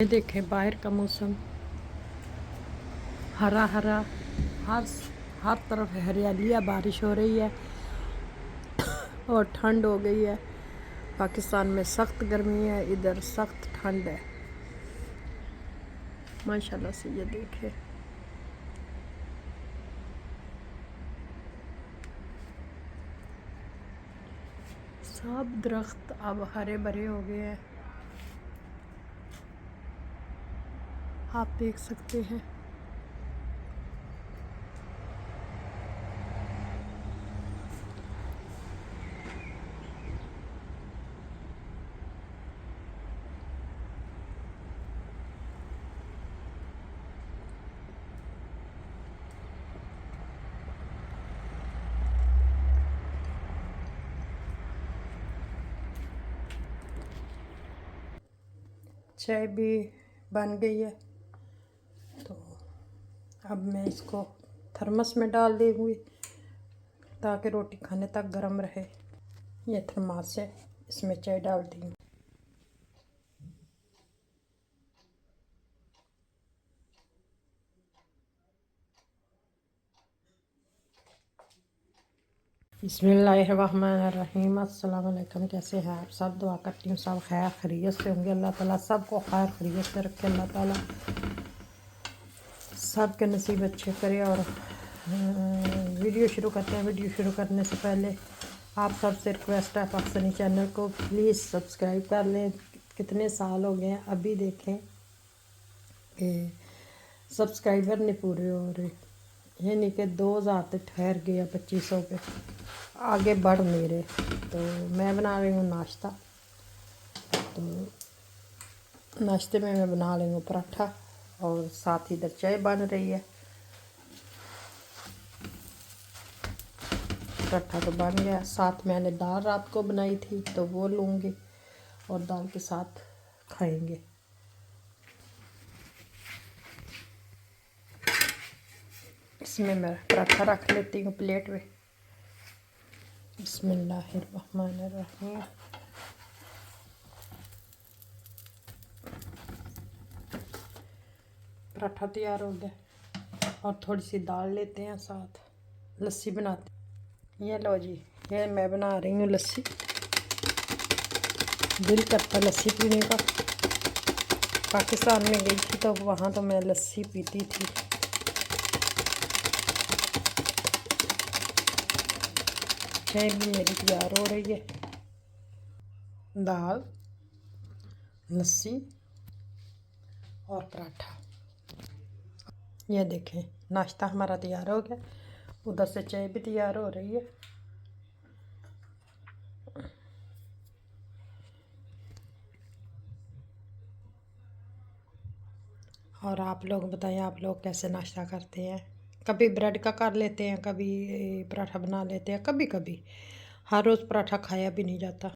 ये देखें बाहर का मौसम हरा हरा, हर हर तरफ हरियाली है, बारिश हो रही है और ठंड हो गई है। पाकिस्तान में सख्त गर्मी है, इधर सख्त ठंड है माशाल्लाह से। ये देखें सब दरख्त अब हरे भरे हो गए हैं, आप देख सकते हैं। चाय भी बन गई है, तो अब मैं इसको थर्मस में डाल दूँगी ताकि रोटी खाने तक गर्म रहे। ये थर्मस है, इसमें चाय डाल दी। बिस्मिल्लाहिर्रहमानिर्रहीम। अस्सलाम वालेकुम। कैसे हैं आप सब? दुआ करती हूँ सब खैर खैरियत से होंगे। अल्लाह ताला सबको खैर खैरियत से रखे। अल्लाह ताला सब के नसीब अच्छे करे। और वीडियो शुरू करते हैं। वीडियो शुरू करने से पहले आप सबसे रिक्वेस्ट है, पाकिस्तानी चैनल को प्लीज़ सब्सक्राइब कर लें। कितने साल हो गए हैं, अभी देखें कि सब्सक्राइबर नहीं पूरे हो रहे। ये नहीं कि 2000 तक ठहर गया, 2500 पे आगे बढ़ नहीं रहे। तो मैं बना रही हूँ नाश्ता। तो नाश्ते में मैं बना रही हूँ पराठा और साथ ही इधर चाय बन रही है। पराठा तो बन गया, साथ मैंने दाल रात को बनाई थी तो वो लूँगी और दाल के साथ खाएंगे। इसमें मैं पराठा रख लेती हूँ प्लेट में। बिस्मिल्लाहिर्रहमानिर्रहीम। पराठा तैयार हो गया और थोड़ी सी दाल लेते हैं, साथ लस्सी बनाते हैं। ये लो जी, ये मैं बना रही हूँ लस्सी। दिल करता लस्सी पीने का। पाकिस्तान में गई थी तो वहाँ तो मैं लस्सी पीती थी। चाय भी मेरी तैयार हो रही है। दाल, लस्सी और पराठा। ये देखें नाश्ता हमारा तैयार हो गया। उधर से चाय भी तैयार हो रही है। और आप लोग बताएं, आप लोग कैसे नाश्ता करते हैं? कभी ब्रेड का कर लेते हैं, कभी पराठा बना लेते हैं, कभी कभी। हर रोज़ पराठा खाया भी नहीं जाता।